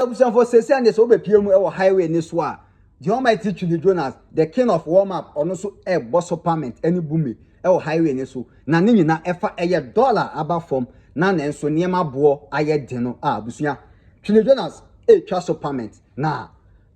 Abusuan for say and so be PM e highway ni so a. The almighty Twene Jonas, the king of warm up, or no so a boss apartment, any boomy, highway ni so. Na ni nyina efa $1 aba from na nenso niema bo aye deno abusuan. Twene Jonas trust apartment na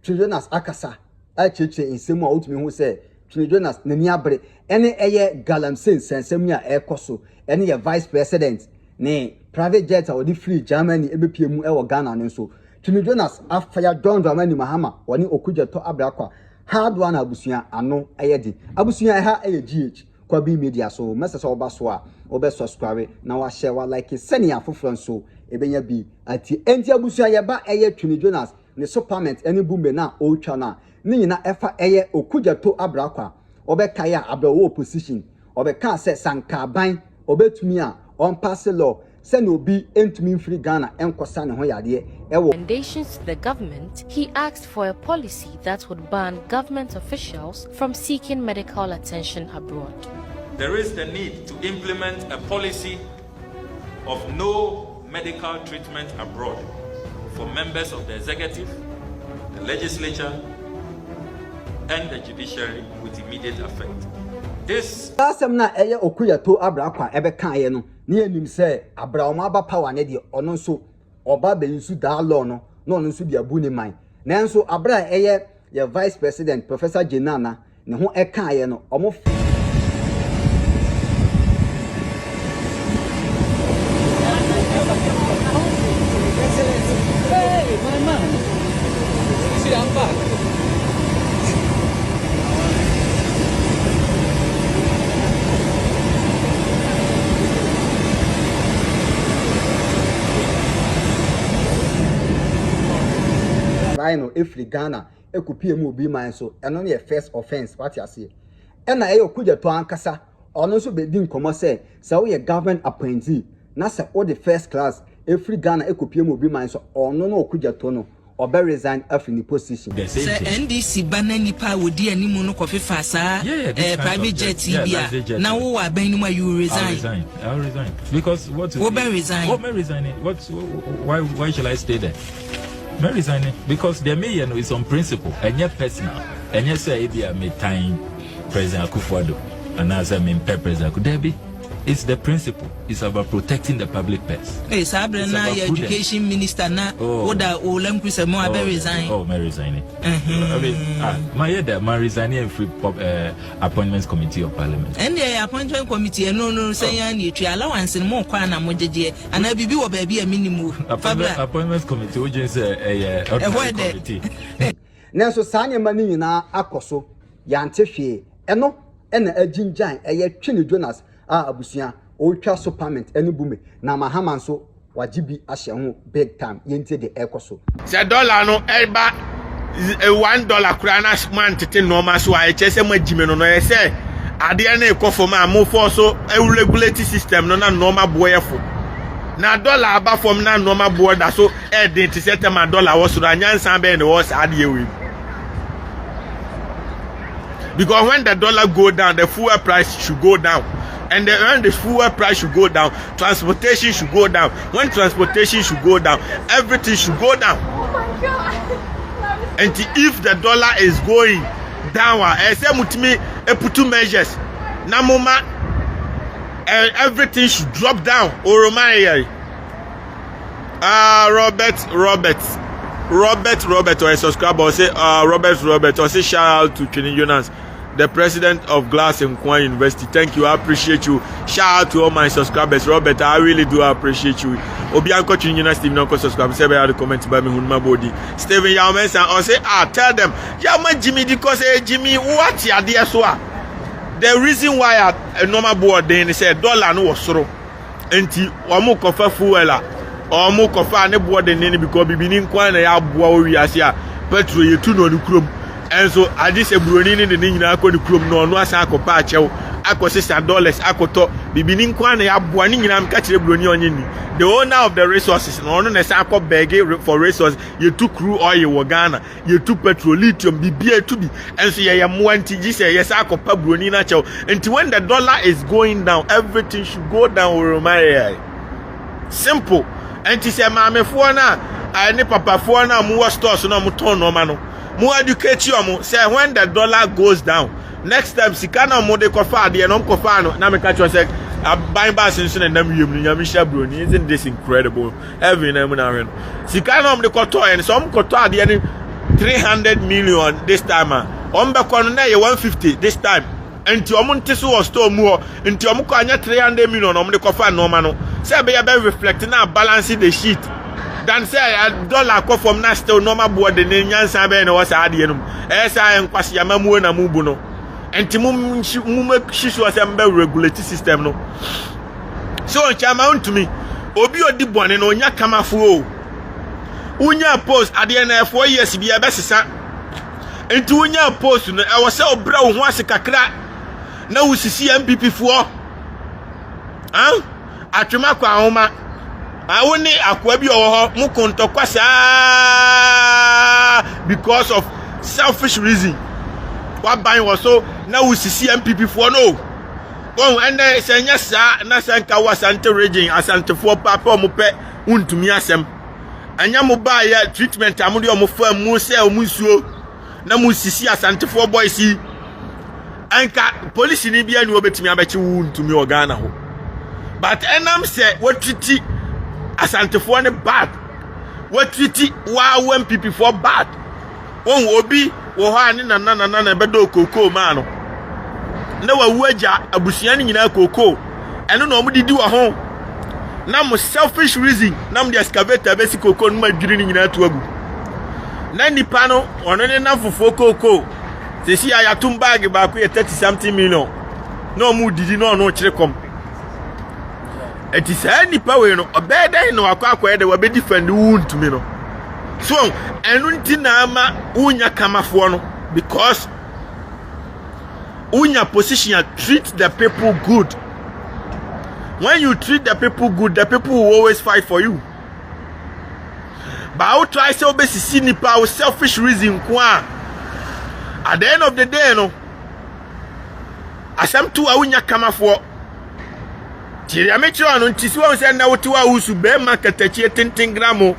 Twene Jonas akasa cheche insemu a utumi hu say Twene Jonas nani abre ene galamsen sensemu a ekoso ene ye vice president ne private jet a odi free Germany ebepiemu Ghana nenso. Twene Jonas afaya John Dramani Mahama woni Okudzeto Ato hard one abusuan ano di abusuan ha GhCobby media so message oba so a obe subscribe na wa share wa like send ya foforo so ebenya bi ati enti abusuan ye ba Twene Jonas ne supplement any bumbe na o twa na ni nyina efa Okudzeto Ato obe kaya abrawo opposition obe kan se sankaban obetumi a on pass law send obi entumi free Ghana enkosa ne ho yade recommendations to the government. He asked for a policy that would ban government officials from seeking medical attention abroad. There is the need to implement a policy of no medical treatment abroad for members of the executive, the legislature, and the judiciary with immediate effect. This na Okudzeto Ato ebe kan ye no ni enim say abraoma ba power ne de ono nso oba be nsu da law no no nso bi abu ni man nanso abra ye vice president Professor Naana ne ho kan ye no omo Hey, my man. See, I'm back. no every Ghana ekupiem obi man so eno na first offense what you say e na Okudzeto ankasa ono so be di nkomo say wo ye government appointee na say all the first class every Ghana ekupiem obi man so ono na Okudzeto no obe resign after the position say NDC bana nipa wodi animu no kofifa sa private jet bia na wo aban ni you resign. I'll resign because what may resign why shall I stay there? May resigning because the mayor is on principle and yet personal and yes say I may time President Kwadwo and as I mean President Debbie. It's the principle. It's about protecting the public purse. Hey, Sabra na education minister na oda olem kwise mo abe resign. Oh, may resign. I mean, my head my resigning free appointments committee of parliament. And the appointment committee no say ya ni twa allowance mo kwa na mo jeje ana bibi wo ba bi a minimum. Appointments committee we just committee. Nanso sanye mani nyina akoso yante hwe eno ena ajinjan Twene Jonas abusuan o twa supplement eni bume na Mahama nso wajibi ahye ho big time yente de ekoso se dollar no eba $1 kura na man tete normal so a chese magime no ye se ade na ekofo ma mo for so regulatory system no na normal boyefo na dollar aba from na normal boy da so e dey ti set ma dollar wo so anyansa be ne wo ade we because when the dollar go down the fuel price should go down. And when the fuel price should go down, transportation should go down. When transportation should go down, everything should go down. Oh my God. And if the dollar is going downward, I say mutimi put two measures. Namoma, everything should drop down. Oromai. Robert, or a subscriber, or say Robert, or say shout out to Twene Jonas, the president of GhCobby University. Thank you, I appreciate you. Shout out to all my subscribers. Robert, I really do appreciate you. Obianko Twene Jonas, Stephen Uncle subscribe. Say by the comment by me Hunma body. Stephen Yaumensa, or say tell them, Yama Jimmy, because Jimmy, what ya dear so? The reason why a normal board then said dollar no was so. Enti wamu kofa fuela. Omo kofa ne board then because bibini nkwa na ya boa wi asia petrol yetu no krom. And so I just a brony in the Nina Kodi Krum no Asako Pacho, $6 Akoto, Bibining Kwana Abuaning and catch the brony on you. The owner of the resources, no one as Sako begging for resources, you took crude oil, Ghana, you took petrol, lithium, BBA to be, and so I am wanting to say, yes, Ako Pabroni Nacho. And when the dollar is going down, everything should go down over my eye. Simple. And to say, Mamma Fuana. any papa for na mu stores no mu ton no ma no mu educate you mu say when the dollar goes down next time sika na mu de kofa ade no kofa no na me catch you say buying bass in and them you nyamisha broni. Isn't this incredible? Every name na ren sika na mu de koto and some koto ade any 300 million this time be kono na ye 150 this time enti omunte so was store mu enti omukọ anya 300 million omde kofa no ma no say be reflect na balance the sheet dan say a dollar ko from na still normal board the nyansa be na was ade no say enkwase amamu na mu bu no enti mu make sure say be regulate system no so chama unto me obi odi bone no onya kamafo unya post ade na 4 years bi be sesa enti unya post no e was say obra wo ho ase kakra na usisi MPP fo atwema kwa homa awoni akwa bi owo mu kontokwa saa because of selfish reason what buying was so na usisi MPP fo no bon ene senya saa na sanka wasante region asante fo papa mo pe untumi asem anya mo ba ya treatment amudi o mo fa mu se o mu suo na mu sisi asante fo boys yi anka police ni bia ni obetimi abechi wu ntumi o Ghana ho but enam say what treaty asante fo ne bad what treaty wa MPP for bad won obi wo ha ni na bedo koko ma no na wa wuaja abusuan ni nyina koko eno na omudidi wa ho na mo selfish reason na mo the excavator besi koko no madwiri ni nyina to agu na nipa no ono ne na fofo koko sesi ayatum bag ba ko 30 something million no mu didi no no kire kom eti say nipa we no obeda no akwa de wa be defend wu ntumi no so enu nti na ama unya kamafo no because unya position treat the people good. When you treat the people good, the people will always fight for you. But I will try to obey nipa with selfish reason kwa. At the end of the day, no. Asam tu awunya kama for. Tiri amecho anu ntisi wa nse na wotu wa usu be Okatakyie 10 gramo.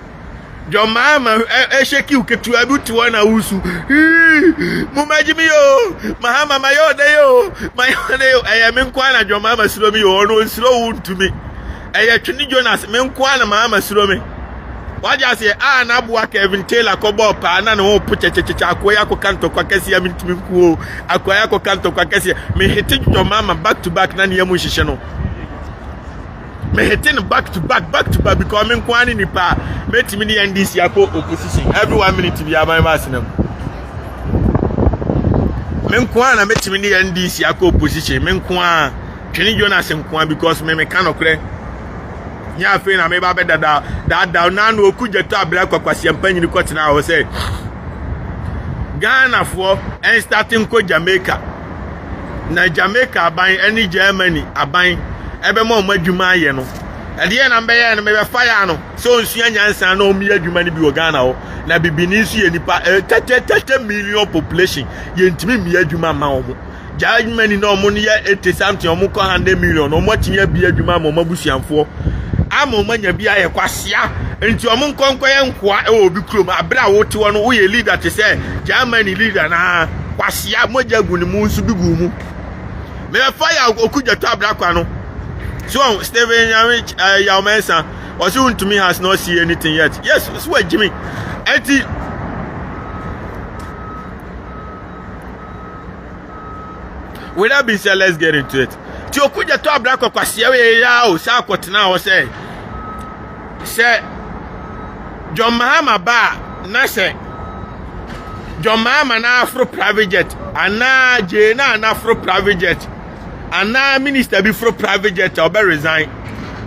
Jo mama sheki uketu abutu wa na usu. Mumajimi yo. Mahama mayode yo. Mayode yo. Aya menkwa na jo mama siromi yo. Ono siro untumi. Aya Twene Jonas menkwa na Mahama siromi. Waja se na bua Kevin Taylor ko bo pa na no puchecheche akoya ko kanto kwa kesi ya mintumi nkuo. Akoya ko kanto kwa kesi. Me hiti jo mama back to back na niyamu hihye no. Me hitting back to back because me kwani ni pa me timi ni NDC akọ opposition every 1 minute bi aban masinam me kwana me timi ni NDC akọ opposition me kwa Twene Jonas nkwa because me kan okre nya afi na me ba be dada na no Okudzeto Ato kwakwase mpanyini kwotena wo say Ghana for and starting ko Jamaica na Jamaica aban any Germany aban ebe mo adwuma ye no ede na mbe ye no me be fire no so nsua nyansa na o mi adwuma ni bi wo Ghana ho na bibini nsu ye nipa 30 million population ye ntimi mi adwuma ma o mo Germany na o mo ye 80 something o mo ko 100 million o mo tinya bi adwuma ma o mabusuanfo ama o manya bi aye kwasia enti o mo nkonko ye nkoa e obi krom abra wo te wo no wo ye leader te say Germany leader na kwasia moja gu ni mu nsu bi gu mu me fire Okudzeto Ato no. So Steven Yaumensa was soon to me has not seen anything yet. Yes, it's what Jimmy. Eti without being said, let's get into it. Ti Okudzeto Ato kwase we ya o sa kwotena o say John Mahama ba na say John Mahama na Afro private jet ana Jena na Afro private jet ana minister be for private jet or be resign.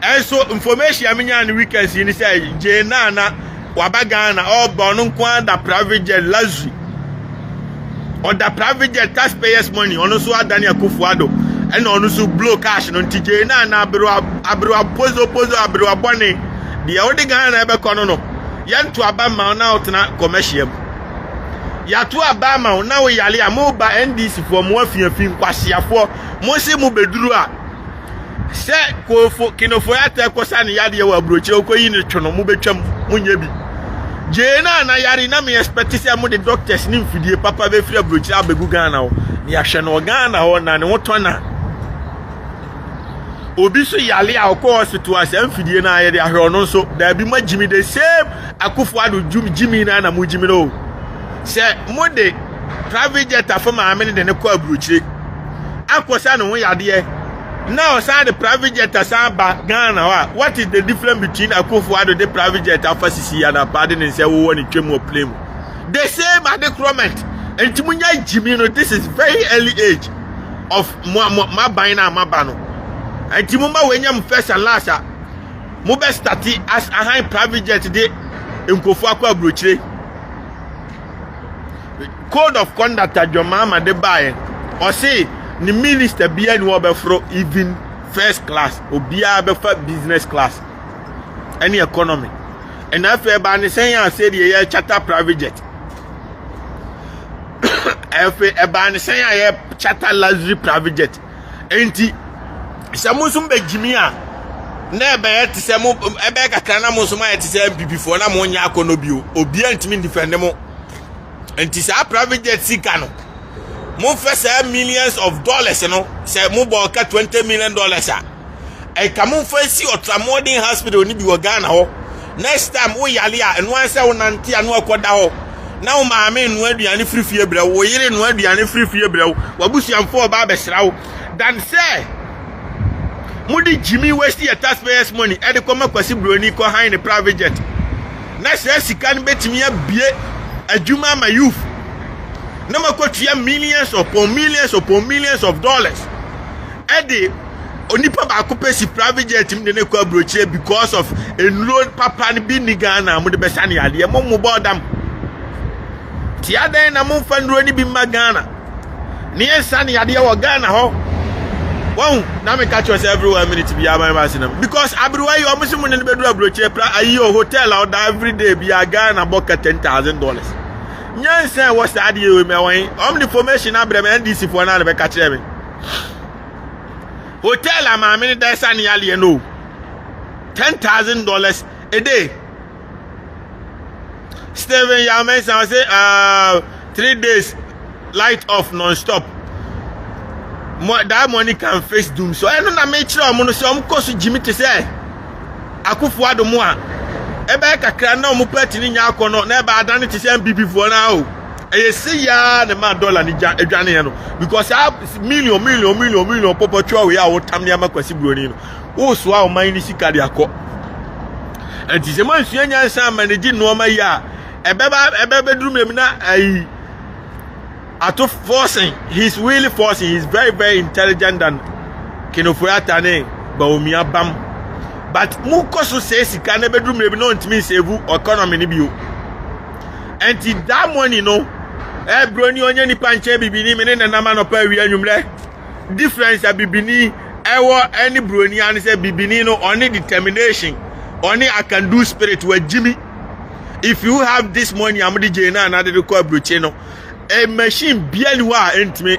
And so information amenya on weekends ni say Jena na wabagana or bonu kwa da private jet luxury or the private jet taxpayers money ono so adani Kwadwo and ono so blow cash no nti Jena na abro pozo abro abone the only Ghana be kono no yantu abama na otna commercial yatu abama na we yale amoba NDC for mo afiafin kwasiafo mo se mo beduru a se ko kinofo ya ta ko sane yade wa broche ko yi ne twono mo betwam munya bi Jena na yari na me expect say mo the doctors ni mfidie papa be free abrochi abegu Ghana ho ni ahwe no Ghana ho na ne woto na obi so yale akọ hospital asem mfidie na aye de ahwe ono so da bi ma jimi the same akufo ado jimi na mo jimi no se mo de private jet afọ ma amene de ne kọ abrochi akosa no ho yade now say the private jet asaba Ghana what is the difference between akufo ado the private jet afa sisi ya na pardon and say wo won twem o plane the same adequate and timunya jimi no this is very early age of ma ban na ma ba no and timuma wenyam first and last mo be start as a high private jet de nkofo akwa brochire code of conduct Mahama de buy or say the minister be any obefro even first class obia befa business class any economy and after ban say ya say the charter private jet after ban say ya charter luxury private jet enti samusum be jimia na be yet say mo ebe kakra na mo so ma yet say before na mo nya akono bio obia ntimi defend mo enti sa private jet sika no mo first millions of dollars no say mo bo ka $20 million e ka mo first ultramodern hospital ni bi wo Ghana ho next time wo yale a eno an say wo nante anu akoda ho na wo maame enu aduane frifie bra wo yire enu aduane frifie bra wo busuamfo ba besra wo dan say mo di Jimmy waste your taxpayers money e de koma kwasi broni ko han the private jet na say sika no betimi abie adwuma ma youth no makotua millions upon millions of dollars ede onipa ba akopesi private jet im de ne kwa brochire because of enrolled papa ni bi ni Ghana mo de be sane ade mo bodam ti adan na mo fanro ni bi ma Ghana ni sane ade wo Ghana ho won na me catch us everywhere minute bi ya my sinam because abruwa yo mo simu ne be do brochire ayo hotel out every day bi ya Ghana boka $10,000 nyanse was ade we me wan information abrem NDC for na be ka kire me hotel amamini da sane yale no $10,000 a day Steven Yamen say 3 days light off non-stop that money can face doom so I don't na make sure mo no so am koso Jimmy to say akufo ado mo a ebe kakra na mo party ni nya akono na ebe adane te say bibifo na o e see ya na ma dollar ni adwane ya no because million popo twa we a wo tam ne amakwasi broni no wo so a o man ni sika de akọ anti se man sua nya san manage no ma ya ebe drum em na ai Ato forcing he's really forcing he's very intelligent than Kinofuata ne ba omia bam but mu koso say sika na bedrum em no ntimi save economy ni bio anti that money no broni onye ni panche bibini me ne na ma no pa wi anwumre difference a bibini ewo any broni an say bibini no only determination only I can do spirit with Jimmy if you have this money amudi jena na de ko abroche no a machine biani wa entime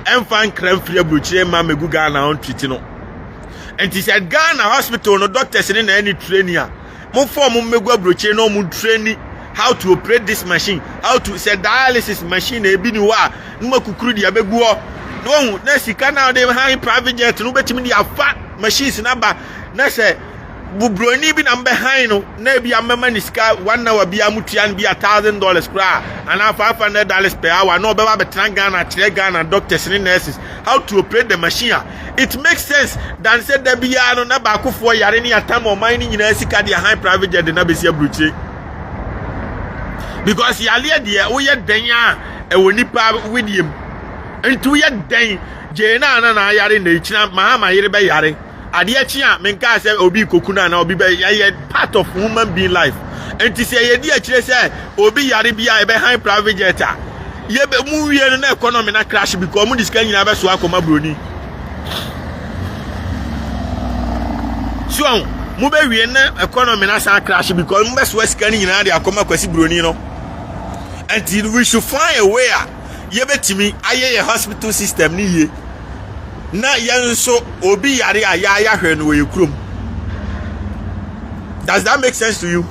enfan kram free abroche ma megu Ghana on treat no and he said Ghana hospital no doctors in any training mo form megu abroche no mo training how to operate this machine how to say dialysis machine e bi ni wa no kukuru dia begu no na sika na dey high private jet no betimi dia fa machines na ba na say bubroni bi na behind no na bi amema ni sika 1 hour bi amutua bi $1,000 kra and $500 per hour no be ba betran Ghana chere Ghana doctors and nurses how to operate the machine it makes sense than say there be no na ba akofo yare ni atam o man ni nyina sika dia high private jet na be sia bruche because yale dia wo ye dan a e woni pa widiem ntu ye dan je na yare na ichina Mahama yere be yare ade achi a menka say obi kokuna na obi be ye part of human being life enti say ye di akire say obi yare bia e be high private jet a ye be mu wie no na economy na crash because mu disika nyina be so akoma broni so mu be wie na economy na sa crash because mu be so sika nyina de akoma kwasi broni no until we should find a way ye betimi aye hospital system ni ye na yenso obi yare ya hwe no we krom. Does that make sense to you?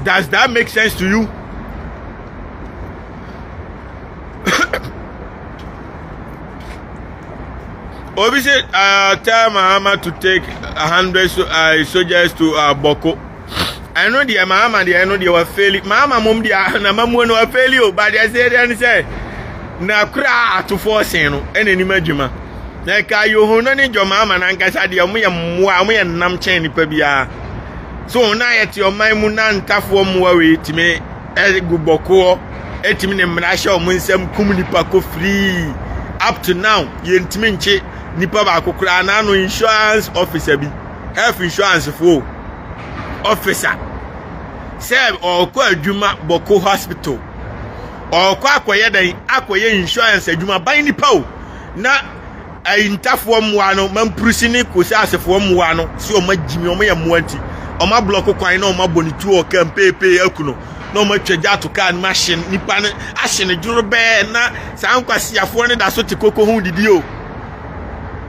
Does that make sense to you? Obviously, tell Mahama to take 100 soldiers to Boko. I know the Mahama, I know they were failing. Mahama mum dia na mamu no failure, but they say na kura to force no ene ni madwuma. Na ka yo hono ni jo Mahama na Nkansah dia mo ye mmoa mo ye nam chen ni pa bia. So na yet your man mu na ntafo mmoa we timi egu Boko etimi ne mrasha o munsem kum nipa ko free. Up to now ye ntimi nche nipa ba kokura na no insurance officer bi health insurance for officer say or ko adwuma Boko hospital or ko akoye dan akoye insurance adwuma ban nipa o na intafo mwa no mamprusi ni ko se asefo mwa no si o magimi o ma muanti o ma block kwan na o ma bonitu o kan pepe akuno na o ma twaja to kan machine nipa ne ahye ne dwuro be na sa nkwasiafo ne da so te koko hu didi o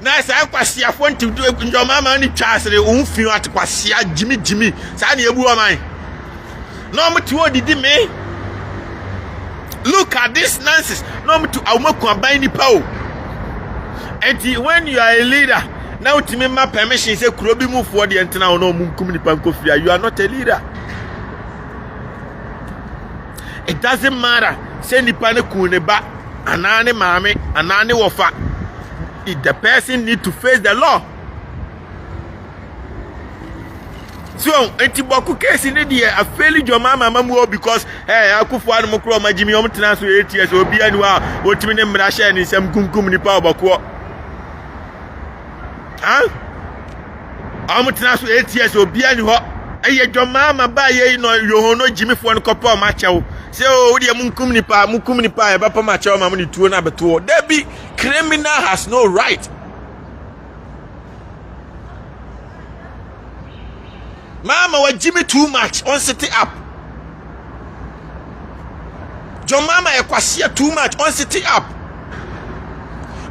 na sa nkwasiafo nti njo mama ni twasere o fi atkwasia jimi sa na ebu o man no mo ti o didi me. Look at this nonsense. No mo to awmaku aban nipa o. And when you are a leader, now to me my permission say kurobi move for the entena no munkum nipa nkofia, you are not a leader. It doesn't matter. Say nipa ne kuneba anane mame anane wofa. The person need to face the law. So, Etiboku case in the a failed your mama mamu because hey, Akufo and Mokro Majimi Omtana 8 years or be anywhere, what to me Mrasha and some kumkum ni power bako. Huh? Omtana 8 years or be anywhere. Hey, your mama buy ye no yohono Jimmy for one couple macho. So, the munkum ni pa, Bapa macho, mammy to another tour. There be criminal has no right. Mama was Jimmy too much on city up. John Mama Ekwasia too much on city up.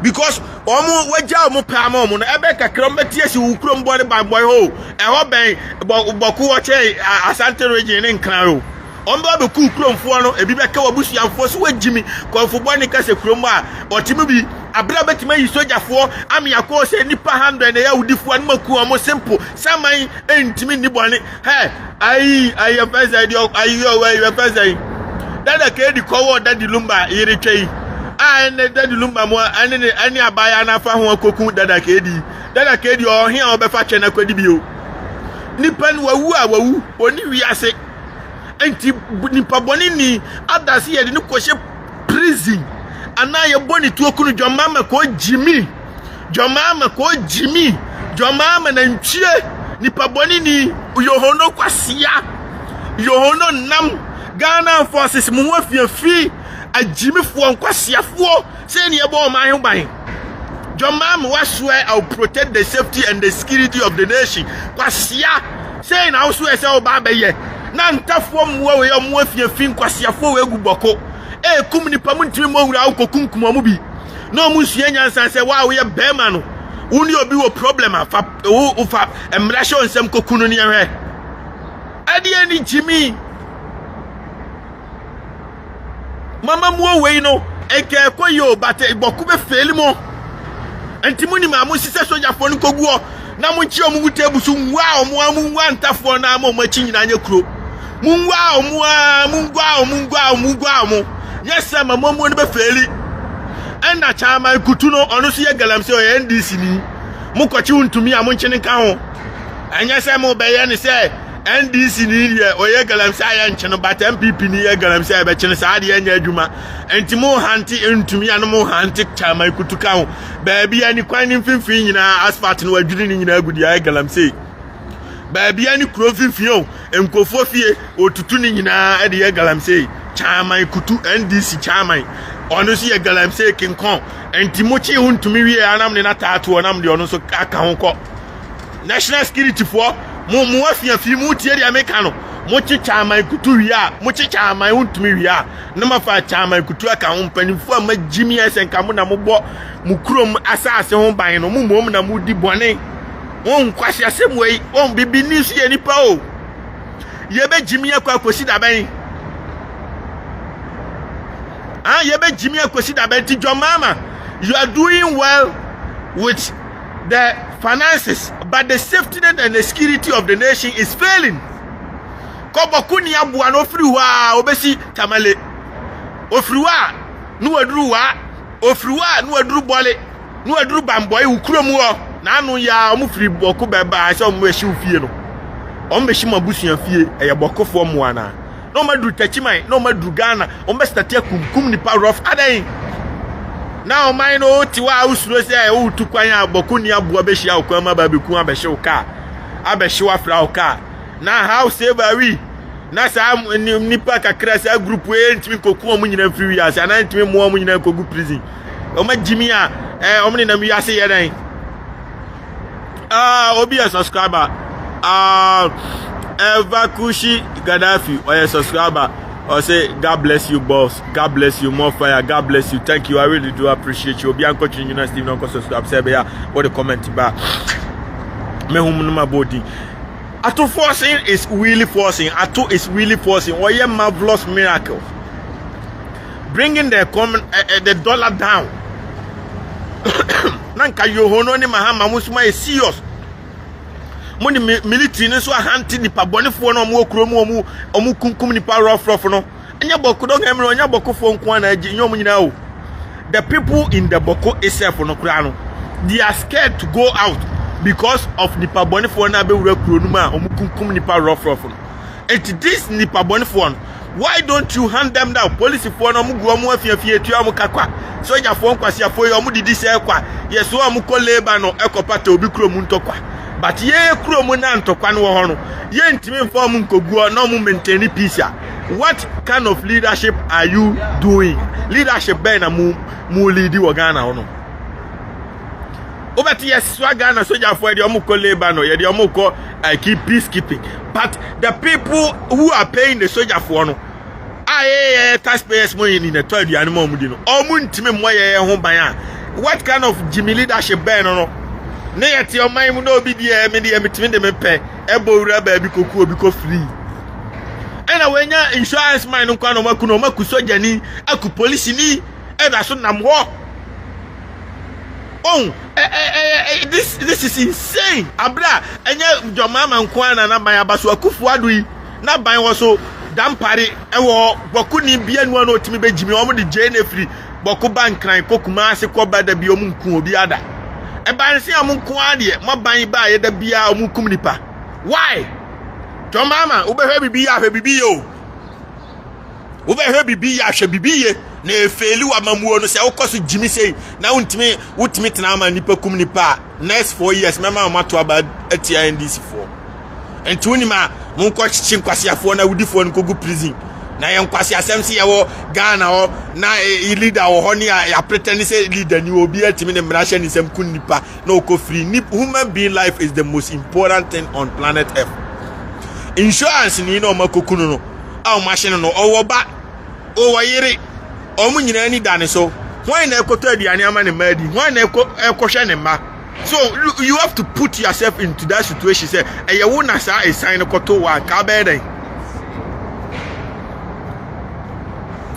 Because Omo Waja mo Pamo, Ebeka Crombeties, who crum body by boy ho, and Hobby Boku Wache, Asante region in Claro. Omba the cool chrome for no, a Bibeka Wabushi and Force with Jimmy, call for Bonica Croma, or Timothy, a brabet may soldier for, I'm your course, and Nipa 100 and I would if one more more simple. Some ain't to me, Nibani. Hey, I have first idea, are you aware you have first idea? That I can't call that the lumba, irritate. And that the lumba more, and any abayana for one cocoon that I can't or here or Befach and a credible. Nipan wau, only we are sick. Enti nipa boni ni adasi ye de no kwose prison ana ye boni tu okunu jomama ko jimi jomama na nchie nipa boni ni yohono kwasia yohono nam Ghana forces mu afiafi ajimi fo kwasia fo se ne ye bo ma hin ban jomama wa swear I will protect the safety and the security of the nation kwasia say na swear say oba be ye na ntafo mwa we yo afiafi nkwasiafo we gu Boko kum nipa mu ntimi mo wura akokunkum mu bi na mu sua nyansa se wa we bema no uni obi wo problem afa ufa emrasho nsem kokunu ne hwe ade ani Jimmy mama mu we no eke koyo bate Boko be fail mo entimu ni ma mu sise soja fo no koguo na mu nchi omu butebusu nwa omu ntafo na ma machi nyina nya kuro mungwa omu yes mama mu ne be feli ena chama kutu no onu so ye galamse o NDC ni mu kwachi untumi a mu nchene ka ho anya se mu be ye ne se NDC ni ye o ye galamse aya nchene but MPP ni ye galamse be chene sa de anya adwuma enti mu hanti untumi anu mu hanti chama kutu ka ho ba bia ni kwan ni mfimfin nyina asphalt no adwiri ni nyina agudi ya galamse baby ani kuro fifio enkofo fie otutu ni nyina e de ye galamse chairman kutu NDC chairman ono si ye galamse kinkon entimochi huntumi wie anam ne na taatu onam de ono so aka honko national security for mu afiafi mu tie de ameka no mu chi chairman kutu wia mu chi chairman huntumi wia na mafa chairman kutu aka hompanifo amagimi esenka mu na mu bo mu krom asase ho ban no mu mom na mu di bone on kwasi asemwe on bibi ni su ye nipa o yebe jimi akosi da ben yebe jimi akosi da ben ti John Mahama, you are doing well with the finances, but the safety net and the security of the nation is failing. Kobokuni abua no friwa obesi tamale ofriwa nu adruwa ofriwa nu adru bole nu adru bamboy ukromu ho na anu ya omufri boku beba se omeshi ufie no omeshi mabusuan fie eye bokofo mo ana no madru tachiman no madru Ghana omestati akumkum ni power of adan na o man no tiwa usuro se o tukwan abokuni abua beshi akwa ma babeku abeshi uka abeshi wafra uka na how save we na sa nipa kakra sa group we ntimi koku omu nyina free ya sa na ntimi mo omu nyina kogu prison o ma jimi a omu ni na mi ase ye dan obi a subscriber Evakushi Gaddafi or a subscriber or say God bless you boss, God bless you, more fire, God bless you, thank you, I really do appreciate you. Obi anko Twene Jonas Steve no subscribe say be what the comment ba me hum no ma body. Ato forcing is really forcing. Ato is really forcing. Oh yeah, marvelous miracle. Bringing the dollar down. Nanka yo hono ni Mahama musuma is serious. Money military ni so ahanti ni pabonefo no omu okromu omu kunkum ni pa rough no. Anya boko don emre anya boko fo nko na agi nyom nyina o. The people in the boko itself no kura no. They are scared to go out because of nipa bonifo na be wura kuro no ma omukunkum nipa rough no. And this nipa bonifo, why don't you hand them down? Police for no mugu omu afiafie tu amu kakwa. Soja fo nkwasi afo yo omu didi se kwa. Yeso amu ko labor no ekopata obi kuro mu ntokwa. But ye kuro mu na ntokwa no ho no. Ye ntimi mfa mu nkoguo na mu maintain peace. What kind of leadership are you doing? Leadership be na mu lead wo Ghana ho no. Obeti yes Ghana soldier for the omuko labor no ye the omuko keep peacekeeping, but the people who are paying the soldier for no taxpayers money in the third year no mu di no omuntime mo ye ho ban. What kind of Jimmy leadership be no na yet your mind no be there me dey metime de me pe ebo wura ba bi koku obi ko free ena wenya insurance man no kwa no maku soldier ni aku police ni e da so nam ho. Oh, this is insane. Abra, enye John Mahama nkwana na ban abaso akufu adui na ban wo so dampare ewo boku ni bia nu no timi begimi omo de jene free boku bankran kokuma ase ko bada bi omu nku obi ada e ban se am nku ade mo ban ba ye da bia omu kum nipa. Why? John Mahama ubehwe bibi ya hwe bibi yo, ubehwe bibi ya hwe bibi ye na efeli wa mamuo no se okoso jimi sei na wutimi tena ma nipa kum nipa next 4 years mema mato aba atia NDC 4 entuni ma munko chichi nkwasi afo na wudifo nkogu prison na ye nkwasi asemsi ye wo Ghana ho na leader wo ho ne ya pretend say leader ni obi atimi ne mrahye ni sem kun nipa na oko free. Human being life is the most important thing on planet Earth. Insurance ni no makokunu no aw machine no owo ba o wayire omu nyina ni dane so why na ekoto aduane ama ne madi why na ekohwe ne ma. So you have to put yourself into that situation. Say eye wo na sa sign ekoto wa ka be den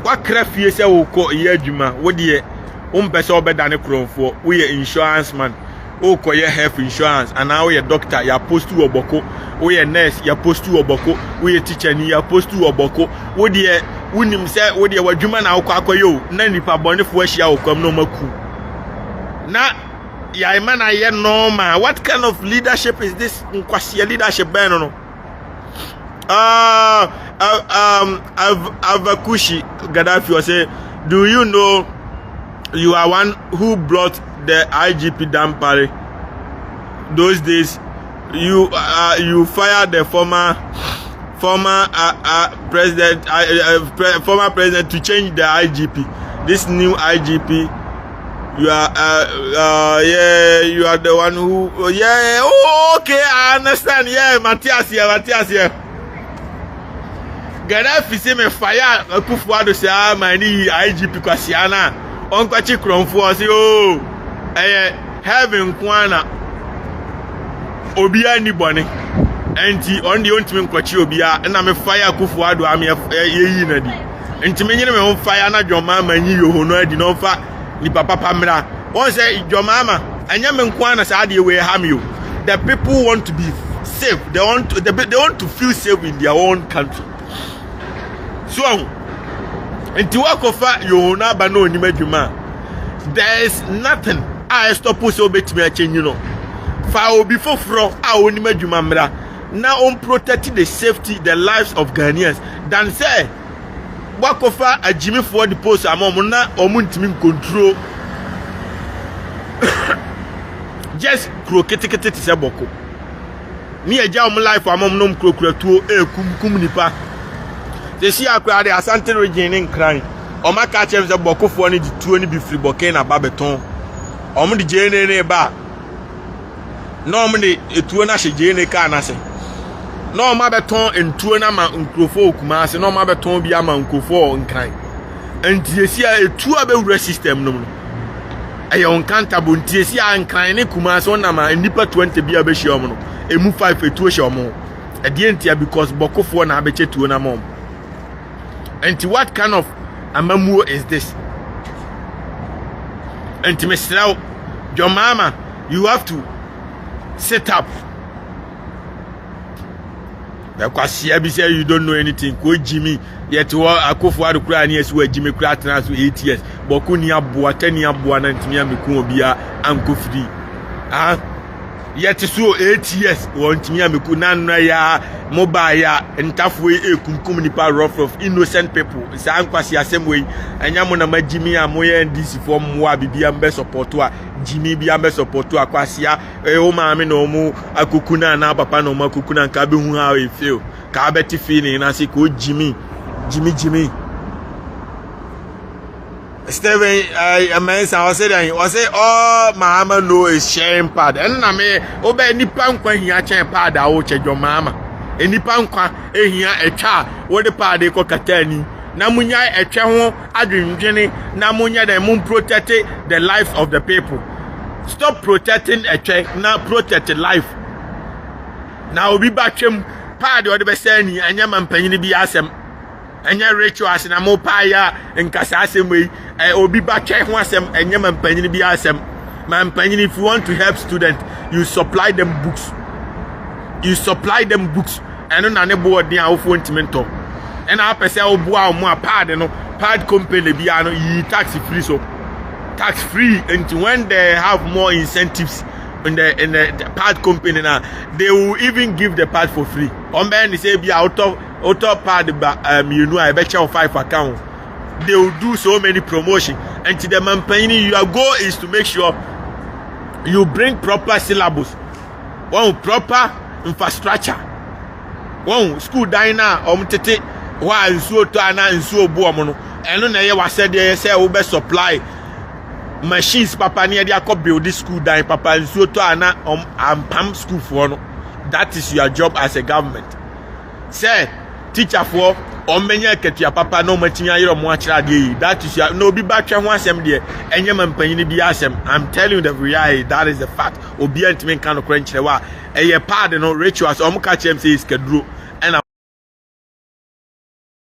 wa krafie se wo ko ye adwuma wo de o mpese obedane kronfo wo ye insurance man o ko ye health insurance and now ye doctor ya post to oboko wo ye nurse ya post to oboko wo ye teacher ni ya post to oboko wo de unim se wo de wadwuma na akoyo na nipa bonefo ahia okwam no maku na ya imana ye normal. What kind of leadership is this? Nkwasi leadership ben no Avakushi Gaddafi was say, do you know you are one who brought the IGP down Paris? Those days you fired the former president to change the IGP. This new IGP, you are you are the one who okay, I understand. Matthias here. Gaddafi say me fire Kwadwo say my ni IGP kwasiana onkwachi kronfo say heaven kwana obi ani bone enti on the ultimate kwachi obia na me fire Kwadwo am ye na di enti me nyine me on fire na John Mahama nyi yohono adi no fa ni papa pamra won say John Mahama anya me nkwa na sa de we ham you. The people want to be safe. They want to feel safe in their own country. So enti wakofa yohono aba no ni madwuma. There is nothing I stop us obetimi a change, you know. Fa obi foforo a oni madwuma mra na on protect the safety, the lives of Ghanaians than say wakofa a Jimmy for the post amom na omuntimi control just krokete se boko ni eja om life amom nom krokratuo kum nipa they see akwa the Asante region in crying o maka chem se boko fo ni di tuo ni bi free boken na babeton om di jene ba no om ni etuo na hye jene ka na se no ma beton entuo na ma nkrofo okuma se no ma beton bi ama nkrofo nkran enti a etuo abewura system no ayo Nkansah ntie si nkran ne kuma se na ma nipa 20 bi abehye om no emu 5 etuo hye om e die ntia because bokofo na abeche tuo na mom enti what kind of amamuo is this? Enti Mr. John Mahama, you have to set up. Because say you don't know anything. Ko Jimmy, yet Akufo-Addo kura ni esu Jimmy kura tena so 8 years. Boku ni aboa, tani aboa na ntimi ameku obia ankofiri. Yet so 8 years ntimi ameku na no ya mobile ya ntafwe ekunkum nipa rough innocent people. Sa ankwasi asem anya mo na Jimmy amoye ndisi form wa bibia mbe support wa Jimmy bia mbe support wa kwasia o maame na omu akukuna na papa na omu akukuna nka be hu ha e feel ka beti feeling na se ko Jimmy Steven Amensa was say oh Mahama no is sharing pad and na me oba nipa nkwa hia chen pad a wo che John Mahama enipa nkwa ehia etwa wo de pad e kokatani na munya etwe ho adwendwene na munya dem mun protect the life of the people. Stop protecting etwe na protect life. Na obi ba twem pad o de be sani anya mampanyini bi asem anya Rachel asena mo pa ya Nkansah asem we obi ba twe ho asem anya mampanyini bi asem mampanyini. If you want to help students, you supply them books and na ne board dey awfo ntimento and a person oboa mo pad no pad company bia no yi tax free and when they have more incentives in the pad company now, they will even give the pad for free. On ben say be auto pad you know I bet you 5 account. They will do so many promotion and to the mampanyini your goal is to make sure you bring proper syllabus, one proper infrastructure, one school diner tete wa nsuo to ana nsuo bu omo no eno na ye wase de say we be supply machines papa ne de build this school dine papa nsuo to ana ampam school for no. That is your job as a government. Say teacher for omenya ketua papa no matinya yero mo akira de. That is your no bi ba twa ho asem de enye mampanyini bi asem. I'm telling you the reality, that is the fact. Obi antime kan no kra nkyere wa eye pad no rituals omo ka chem say is keduro